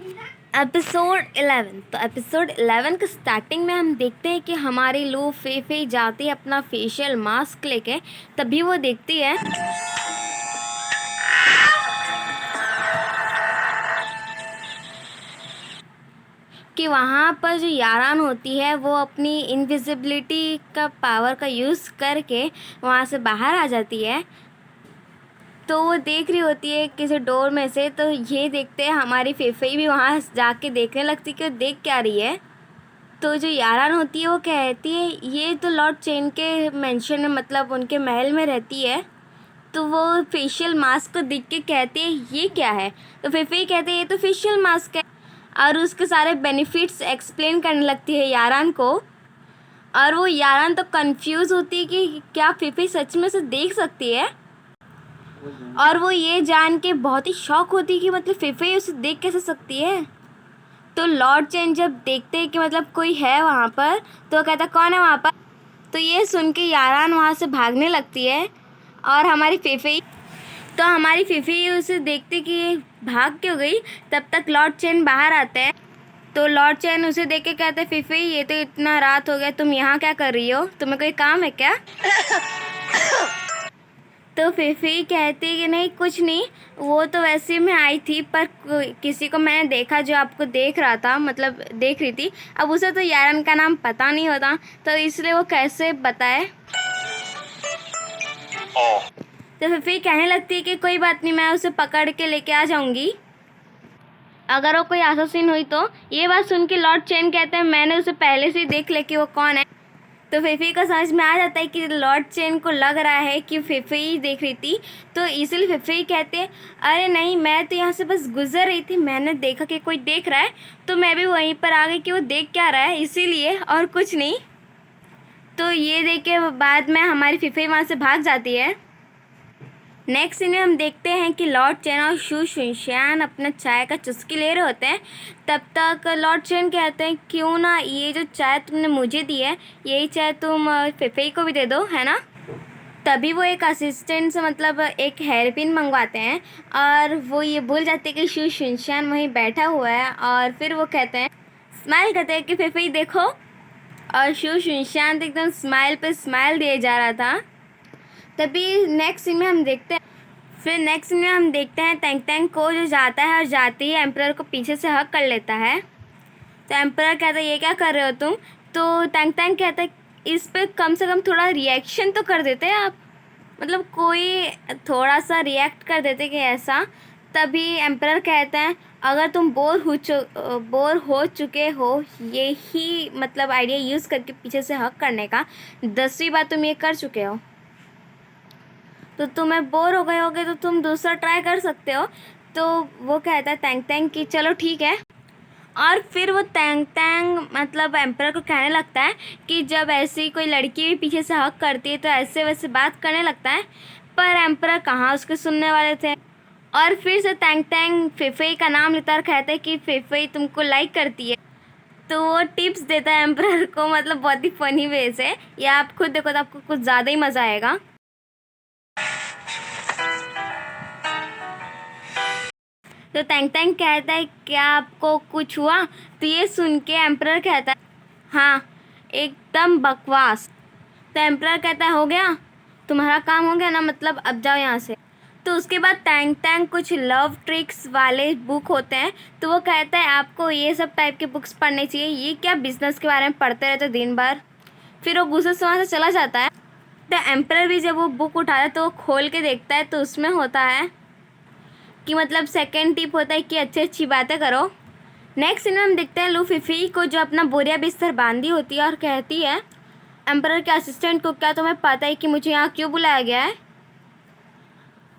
Episode 11। तो episode 11 के starting में हम देखते हैं कि हमारी लू फे जाती है अपना फेशियल मास्क लेके। तभी वो देखती है कि वहाँ पर जो यारान होती है वो अपनी इनविजिबिलिटी का पावर का यूज़ करके वहाँ से बाहर आ जाती है। तो वो देख रही होती है किसी डोर में से, तो ये देखते हैं हमारी फेफई भी वहाँ जाके देखने लगती है कि वो देख क्या रही है। तो जो यारान होती है वो कहती है ये तो लॉर्ड चेन के मेंशन में, मतलब उनके महल में रहती है। तो वो फेशियल मास्क को देख के कहती है ये क्या है। तो फेफई कहते हैं ये तो फेशियल मास्क है, और उसके सारे बेनिफिट्स एक्सप्लेन करने लगती है यारान को। और वो यारान तो कंफ्यूज होती है कि क्या फेफई सच में से देख सकती है, और वो ये जान के बहुत ही शॉक होती है कि मतलब फेफई उसे देख कैसे सकती है। तो लॉर्ड चेन जब देखते हैं कि मतलब कोई है वहाँ पर, तो कहता कौन है वहाँ पर। तो ये सुन के यारान वहाँ से भागने लगती है, और हमारी फेफई उसे देखते कि ये भाग क्यों गई। तब तक लॉर्ड चेन बाहर आते हैं। तो लॉर्ड चेन उसे देख के कहते हैं फेफई ये तो इतना रात हो गया, तुम यहाँ क्या कर रही हो, तुम्हें कोई काम है क्या। तो फेफी कहती है कि नहीं कुछ नहीं, वो तो वैसे मैं आई थी, पर किसी को मैंने देखा जो आपको देख रहा था, मतलब देख रही थी। अब उसे तो यारन का नाम पता नहीं होता, तो इसलिए वो कैसे बताए। तो फेफी कहने लगती है कि कोई बात नहीं, मैं उसे पकड़ के लेके आ जाऊंगी अगर वो कोई एसासिन हुई तो। ये बात सुन के लॉर्ड चेन कहते हैं मैंने उसे पहले से ही देख लिया कि वो कौन है। तो फेफी को समझ में आ जाता है कि लॉर्ड चेन को लग रहा है कि फेफी देख रही थी, तो इसलिए फेफी कहते हैं अरे नहीं, मैं तो यहाँ से बस गुजर रही थी, मैंने देखा कि कोई देख रहा है, तो मैं भी वहीं पर आ गई कि वो देख क्या रहा है, इसीलिए, और कुछ नहीं। तो ये देख के बाद में हमारी फेफी वहाँ से भाग जाती है। नेक्स्ट सीन में हम देखते हैं कि लॉर्ड चेन और शू शुनशान अपना चाय का चुस्की ले रहे होते हैं। तब तक लॉर्ड चेन कहते हैं क्यों ना ये जो चाय तुमने मुझे दी है यही चाय तुम फेफई को भी दे दो, है ना। तभी वो एक असिस्टेंट से मतलब एक हेयर पिन मंगवाते हैं, और वो ये भूल जाते हैं कि शू शुनशान वहीं बैठा हुआ है। और फिर वो कहते हैं स्माइल करते हैं कि फेफई देखो, और शू शुनशान तो एकदम स्माइल पे स्माइल दिए जा रहा था। तभी नेक्स्ट सीन में हम देखते हैं टैंग टैंग को जो जाता है और जाती है एम्परर को पीछे से हक कर लेता है। तो एम्परर कहता है ये क्या कर रहे हो तुम। तो टैंग टैंग कहता है इस पे कम से कम थोड़ा रिएक्शन तो कर देते हैं आप, मतलब कोई थोड़ा सा रिएक्ट कर देते कि ऐसा। तभी एम्परर कहते हैं अगर तुम बोर हो चुके हो यही मतलब आइडिया यूज़ करके पीछे से हक करने का, 10वीं बार तुम ये कर चुके हो, तो तुम्हें बोर हो गए होगे तो तुम दूसरा ट्राई कर सकते हो। तो वो कहता है टैंग टैंग कि चलो ठीक है। और फिर वो टैंग टैंग मतलब एम्परर को कहने लगता है कि जब ऐसी कोई लड़की भी पीछे से हक करती है तो ऐसे वैसे बात करने लगता है। पर एम्परर कहाँ उसके सुनने वाले थे। और फिर से टैंग टैंग फेफई का नाम लेता और कहता है कि फेफई तुमको लाइक करती है। तो वो टिप्स देता है एम्परर को, मतलब बहुत ही फनी वे से। या आप खुद देखो तो आपको कुछ ज़्यादा ही मज़ा आएगा। तो टैंग टैंग कहता है क्या आपको कुछ हुआ। तो ये सुन के एम्परर कहता है हाँ एकदम बकवास। तो एम्परर कहता है हो गया, तुम्हारा काम हो गया ना, मतलब अब जाओ यहाँ से। तो उसके बाद टैंग टैंग कुछ लव ट्रिक्स वाले बुक होते हैं, तो वो कहता है आपको ये सब टाइप के बुक्स पढ़ने चाहिए, ये क्या बिजनेस के बारे में पढ़ते रहते दिन भर। फिर वो गुस्से से वहाँ से चला जाता है। तो एम्परर भी जब वो बुक उठाता है तो वो खोल के देखता है, तो उसमें होता है कि मतलब सेकंड टिप होता है कि अच्छी अच्छी बातें करो। नेक्स्ट सीन में हम देखते हैं लू फिफी को जो अपना बोरिया बिस्तर बांधी होती है और कहती है एम्परर के असिस्टेंट को क्या तुम्हें पता है कि मुझे यहाँ क्यों बुलाया गया है।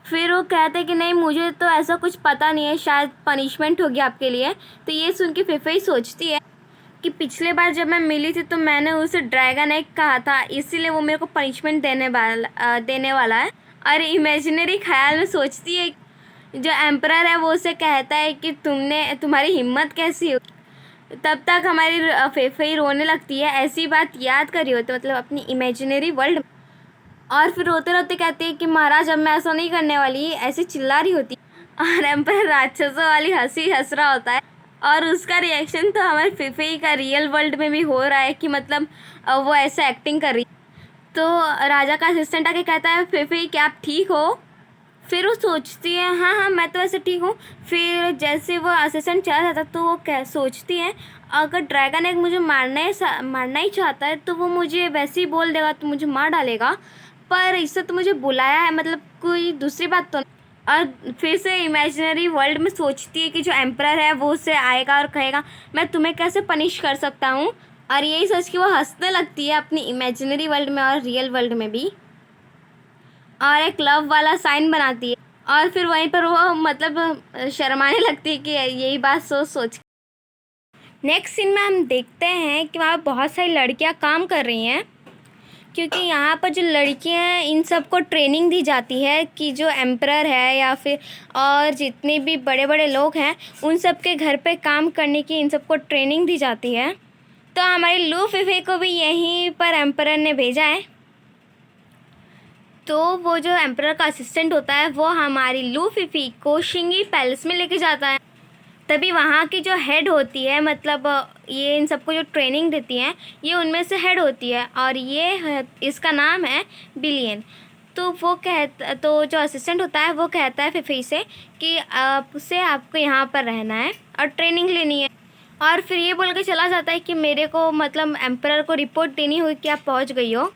फिर वो कहते हैं कि नहीं मुझे तो ऐसा कुछ पता नहीं है, शायद पनिशमेंट होगी आपके लिए। तो ये सुन के फिफी सोचती है कि पिछले बार जब मैं मिली थी तो मैंने उसे ड्रैगन एग कहा था, इसीलिए वो मेरे को पनिशमेंट देने वाला है। और इमेजिनरी ख्याल में सोचती है जो एम्परर है वो उसे कहता है कि तुम्हारी हिम्मत कैसी हो। तब तक हमारी फेफई रोने लगती है, ऐसी बात याद करी होती मतलब अपनी इमेजिनरी वर्ल्ड। और फिर रोते रोते कहती है कि महाराज अब मैं ऐसा नहीं करने वाली, ऐसे चिल्ला रही होती। और एम्परर राक्षसों वाली हंसी हंस रहा होता है। और उसका रिएक्शन तो हमारे फिफी का रियल वर्ल्ड में भी हो रहा है कि मतलब वो ऐसा एक्टिंग कर रही। तो राजा का असिस्टेंट आके कहता है फिफी क्या आप ठीक हो? फिर वो सोचती है हाँ हाँ मैं तो वैसे ठीक हूँ। फिर जैसे वो असिस्टेंट चला जाता तो वो क्या सोचती है, अगर ड्रैगन एग मुझे मारना ही चाहता है तो वो मुझे वैसे ही बोल देगा तो मुझे मार डालेगा, पर इससे तो मुझे बुलाया है, मतलब कोई दूसरी बात तो नहीं। और फिर से इमेजिनरी वर्ल्ड में सोचती है कि जो एम्परर है वो उससे आएगा और कहेगा मैं तुम्हें कैसे पनिश कर सकता हूँ, और यही सोच के वो हंसने लगती है अपनी इमेजिनरी वर्ल्ड में और रियल वर्ल्ड में भी, और एक लव वाला साइन बनाती है। और फिर वहीं पर वो मतलब शर्माने लगती है कि यही बात सोच सोच। नेक्स्ट सीन में हम देखते हैं कि वहाँ बहुत सारी लड़कियाँ काम कर रही हैं, क्योंकि यहाँ पर जो लड़कियाँ हैं इन सबको ट्रेनिंग दी जाती है कि जो एम्परर है या फिर और जितने भी बड़े बड़े लोग हैं उन सब के घर पे काम करने की इन सबको ट्रेनिंग दी जाती है। तो हमारी लू फिफे को भी यहीं पर एम्परर ने भेजा है। तो वो जो एम्परर का असिस्टेंट होता है वो हमारी लू फिफी को शिंगी पैलेस में लेके जाता है। तभी वहाँ की जो हेड होती है, मतलब ये इन सबको जो ट्रेनिंग देती हैं ये उनमें से हेड होती है, और ये इसका नाम है बिलियन। तो तो जो असिस्टेंट होता है वो कहता है फिफी से कि आपको यहाँ पर रहना है और ट्रेनिंग लेनी है, और फिर ये बोल के चला जाता है कि मेरे को मतलब एम्परर को रिपोर्ट देनी हुई कि आप पहुँच गई हो।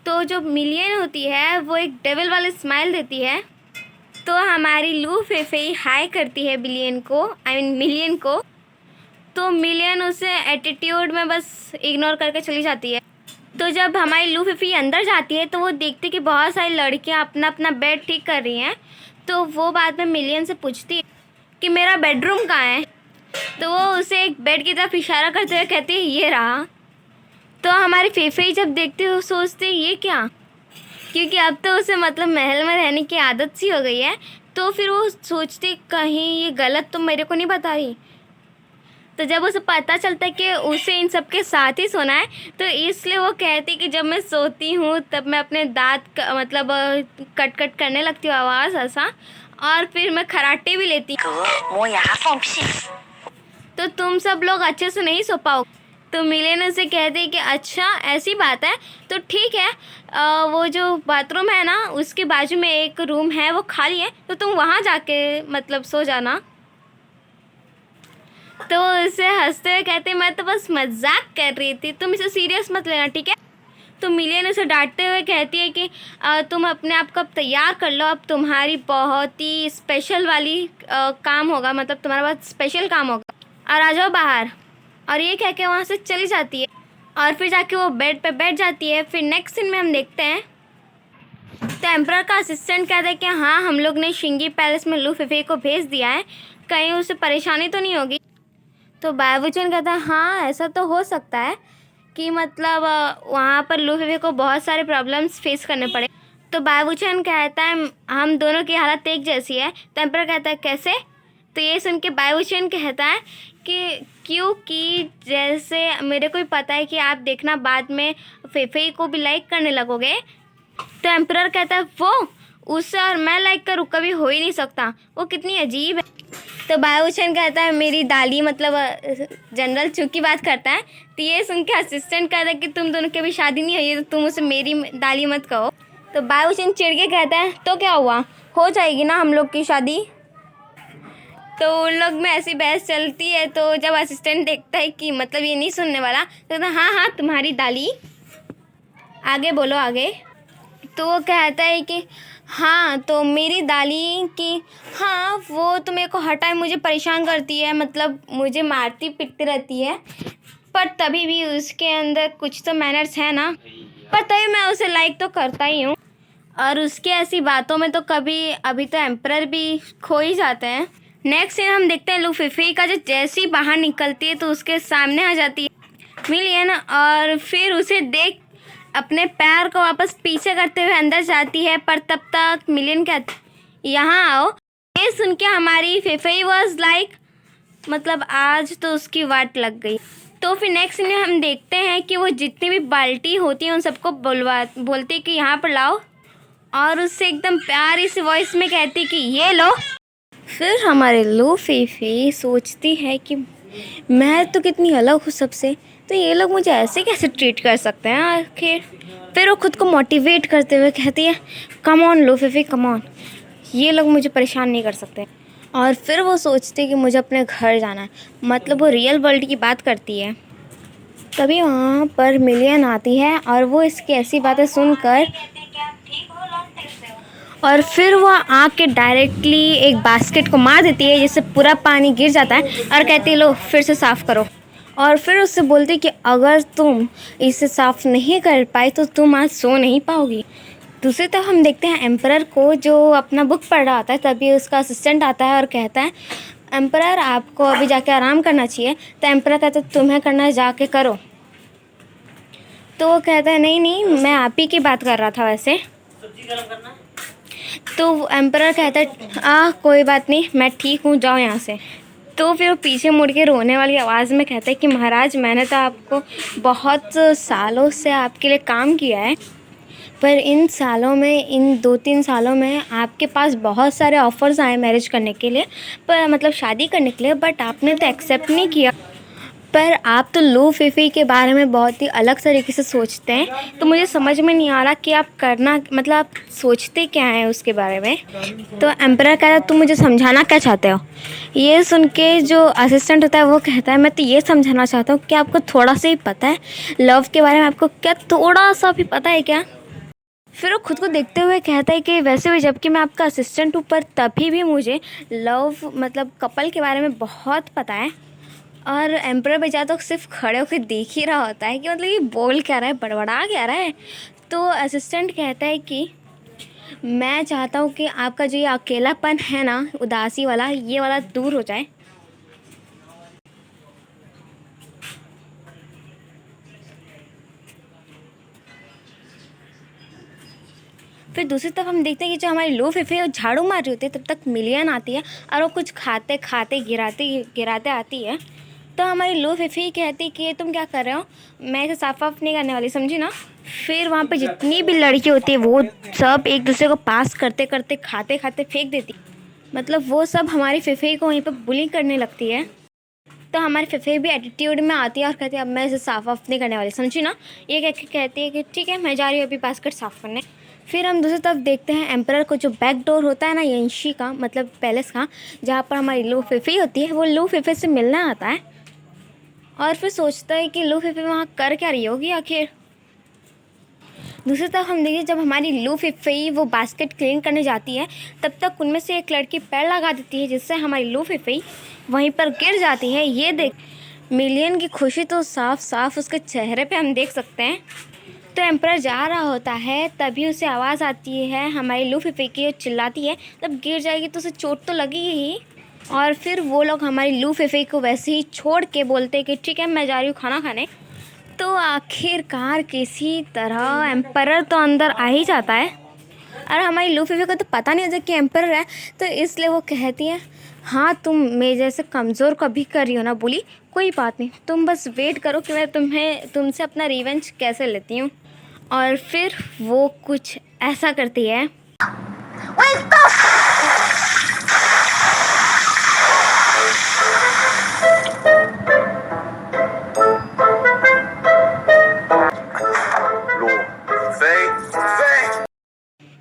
तो जो मिलियन होती है वो एक डेविल वाली स्माइल देती है। तो हमारी लू फेफे हाई करती है बिलियन को, आई मीन मिलियन को। तो मिलियन उसे एटीट्यूड में बस इग्नोर करके चली जाती है। तो जब हमारी लू फेफी अंदर जाती है तो वो देखती है कि बहुत सारी लड़कियां अपना अपना बेड ठीक कर रही हैं। तो वो बाद में मिलियन से पूछती है कि मेरा बेडरूम कहाँ है। तो वो उसे एक बेड की तरफ इशारा करते हुए कहती है ये रहा। तो हमारी फेफे जब देखते हो सोचते ये क्या, क्योंकि अब तो उसे मतलब महल में रहने की आदत सी हो गई है। तो फिर वो सोचती कहीं ये गलत तो मेरे को नहीं बता रही। तो जब उसे पता चलता है कि उसे इन सब के साथ ही सोना है तो इसलिए वो कहती कि जब मैं सोती हूँ तब मैं अपने दांत मतलब कट कट करने लगती हूँ आवाज़ ऐसा, और फिर मैं खराटे भी लेती हूँ। तो तुम सब लोग अच्छे से नहीं सो पाओ। तो मिलियन उसे कहते हैं कि अच्छा ऐसी बात है तो ठीक है, वो जो बाथरूम है ना उसके बाजू में एक रूम है वो खाली है, तो तुम वहाँ जाके मतलब सो जाना। तो उसे हंसते हुए कहते हैं मैं तो बस मजाक कर रही थी, तुम इसे सीरियस मत लेना ठीक है। तो मिलियन उसे डांटते हुए कहती है कि तुम अपने आप को अब तैयार कर लो, अब तुम्हारी बहुत ही स्पेशल वाली काम होगा, मतलब तुम्हारा बहुत स्पेशल काम होगा और आ जाओ बाहर। और ये कह के वहाँ से चली जाती है और फिर जाके वो बेड पे बैठ जाती है। फिर नेक्स्ट सीन में हम देखते हैं तो एम्परर का असिस्टेंट कहता है कि हाँ हम लोग ने शिंगी पैलेस में लू फिफे को भेज दिया है, कहीं उसे परेशानी तो नहीं होगी। तो बायवुचन कहता है हाँ ऐसा तो हो सकता है कि मतलब वहाँ पर लू फिफे को बहुत सारे प्रॉब्लम्स फेस करने पड़े। तो बायवुचन कहता है हम दोनों की हालत एक जैसी है। तो एम्परर कहता है कैसे? तो ये सुन के बायवुचन कहता है कि क्योंकि जैसे मेरे को भी पता है कि आप देखना बाद में फेफे को भी लाइक करने लगोगे। तो एम्परर कहता है वो उससे और मैं लाइक करूँ कभी हो ही नहीं सकता, वो कितनी अजीब है। तो बायवुचन कहता है मेरी दाली मतलब जनरल चू की बात करता है। तो ये सुन के असिस्टेंट कहता है कि तुम दोनों की अभी शादी नहीं हुई है तो तुम उसे मेरी दाली मत कहो। तो बायवुचन चिढ़ के कहता है तो क्या हुआ, हो जाएगी ना हम लोग की शादी। तो उन लोग में ऐसी बहस चलती है। तो जब असिस्टेंट देखता है कि मतलब ये नहीं सुनने वाला तो कहता हाँ हाँ तुम्हारी दाली, आगे बोलो आगे। तो वो कहता है कि हाँ तो मेरी दाली की हाँ वो तो मेरे को हटाए मुझे परेशान करती है, मतलब मुझे मारती पीटती रहती है, पर तभी भी उसके अंदर कुछ तो मैनर्स है ना, पर तभी मैं उसे लाइक तो करता ही हूँ। और उसके ऐसी बातों में तो कभी अभी तो एम्परर भी खो ही जाते हैं। नेक्स्ट सीन हम देखते हैं लू फिफी का जो जैसे ही बाहर निकलती है तो उसके सामने आ जाती है मिलियन, और फिर उसे देख अपने पैर को वापस पीछे करते हुए अंदर जाती है। पर तब तक मिलियन कहती यहाँ आओ। ये सुन के हमारी फिफी वॉज लाइक मतलब आज तो उसकी वाट लग गई। तो फिर नेक्स्ट में हम देखते हैं कि वो जितनी भी बाल्टी होती हैं उन सबको बोलती कि यहाँ पर लाओ, और उससे एकदम प्यारी सी वॉइस में कहती कि ये लो। फिर हमारे लूफीफी सोचती है कि मैं तो कितनी अलग हूँ सबसे, तो ये लोग मुझे ऐसे कैसे ट्रीट कर सकते हैं आखिर। फिर वो खुद को मोटिवेट करते हुए कहती है, कम ऑन लूफीफी कम ऑन, ये लोग मुझे परेशान नहीं कर सकते। और फिर वो सोचती है कि मुझे अपने घर जाना है, मतलब वो रियल वर्ल्ड की बात करती है। तभी वहाँ पर मिलियन आती है और वो इसकी ऐसी बातें सुनकर, और फिर वो आके डायरेक्टली एक बास्केट को मार देती है जिससे पूरा पानी गिर जाता है और कहती है लो फिर से साफ़ करो। और फिर उससे बोलती कि अगर तुम इसे साफ़ नहीं कर पाई तो तुम आज सो नहीं पाओगी। दूसरी तरफ हम देखते हैं एम्परर को, जो अपना बुक पढ़ रहा होता है। तभी उसका असिस्टेंट आता है और कहता है, एम्परर आपको अभी जाके आराम करना चाहिए। तो एम्परर कहता है तुम्हें करना है जाके करो। तो वो कहता है नहीं नहीं, मैं आप ही की बात कर रहा था वैसे। तो एम्परर कहता है कोई बात नहीं, मैं ठीक हूँ, जाओ यहाँ से। तो फिर वो पीछे मुड़ के रोने वाली आवाज़ में कहता है कि महाराज मैंने तो आपको बहुत सालों से आपके लिए काम किया है, पर इन सालों में, इन 2-3 सालों में आपके पास बहुत सारे ऑफ़र्स आए मैरिज करने के लिए, पर मतलब शादी करने के लिए, बट आपने तो एक्सेप्ट नहीं किया। पर आप तो लूफीफी के बारे में बहुत ही अलग तरीके से सोचते हैं, तो मुझे समझ में नहीं आ रहा कि आप करना, मतलब आप सोचते क्या हैं उसके बारे में। तो एम्परर कह रहा है तुम मुझे समझाना क्या चाहते हो। ये सुन के जो असिस्टेंट होता है वो कहता है मैं तो ये समझाना चाहता हूँ कि आपको थोड़ा सा ही पता है लव के बारे में, आपको क्या थोड़ा सा भी पता है क्या। फिर वो खुद को देखते हुए कहता है कि वैसे भी जबकि मैं आपका असिस्टेंट हूँ, पर तभी भी मुझे लव मतलब कपल के बारे में बहुत पता है। और एम्परर बेचारा तो सिर्फ खड़े होकर देख ही रहा होता है कि मतलब ये बोल क्या रहा है, बड़बड़ा क्या रहा है। तो असिस्टेंट कहता है कि मैं चाहता हूँ कि आपका जो ये अकेलापन है ना, उदासी वाला, ये वाला दूर हो जाए। फिर दूसरी तरफ हम देखते हैं कि जो हमारी लूफीफी वो झाड़ू मार रही होती है, तब तक मिलियन आती है और वो कुछ खाते खाते गिराते गिराते आती है। तो हमारी लूफीफी कहती कि तुम क्या कर रहे हो, मैं इसे साफ वाफ नहीं करने वाली, समझी ना। फिर वहाँ पे जितनी भी लड़की होती है वो सब एक दूसरे को पास करते करते खाते खाते फेंक देती, मतलब वो सब हमारी फिफी को वहीं पर बुली करने लगती है। तो हमारी फिफी भी एटीट्यूड में आती है और कहती है अब मैं इसे साफ वाफ नहीं करने वाली, समझी ना। ये कह के कहती है कि ठीक है मैं जा रही हूँ अभी बास्केट साफ़ करने। फिर हम दूसरी तरफ देखते हैं एम्परर को, जो बैक डोर होता है ना यंशी का, मतलब पैलेस का, जहाँ पर हमारी लूफीफी होती है, वो लूफीफी से मिलने आता है। और फिर सोचता है कि लूफीफी वहाँ कर क्या रही होगी आखिर। दूसरी तरफ हम देखिए जब हमारी लूफीफी वो बास्केट क्लीन करने जाती है, तब तक उनमें से एक लड़की पैर लगा देती है, जिससे हमारी लूफीफी वहीं पर गिर जाती है। ये देख मिलियन की खुशी तो साफ साफ उसके चेहरे पे हम देख सकते हैं। तो एम्परर जा रहा होता है, तभी उसे आवाज़ आती है हमारी लूफीफी की, चिल्लाती है जब गिर जाएगी तो उसे चोट तो लगेगी ही। और फिर वो लोग हमारी लूफीफी को वैसे ही छोड़ के बोलते कि ठीक है मैं जा रही हूँ खाना खाने। तो आखिरकार किसी तरह एम्परर तो अंदर आ ही जाता है, और हमारी लूफीफी को तो पता नहीं होता कि एम्परर है, तो इसलिए वो कहती है हाँ तुम मेरे जैसे कमज़ोर कभी कर रही हो ना, बोली कोई बात नहीं, तुम बस वेट करो कि मैं तुमसे अपना रिवेंज कैसे लेती हूँ। और फिर वो कुछ ऐसा करती है।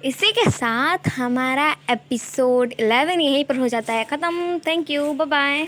इसी के साथ हमारा एपिसोड 11 यहीं पर हो जाता है ख़त्म। Thank you, bye bye.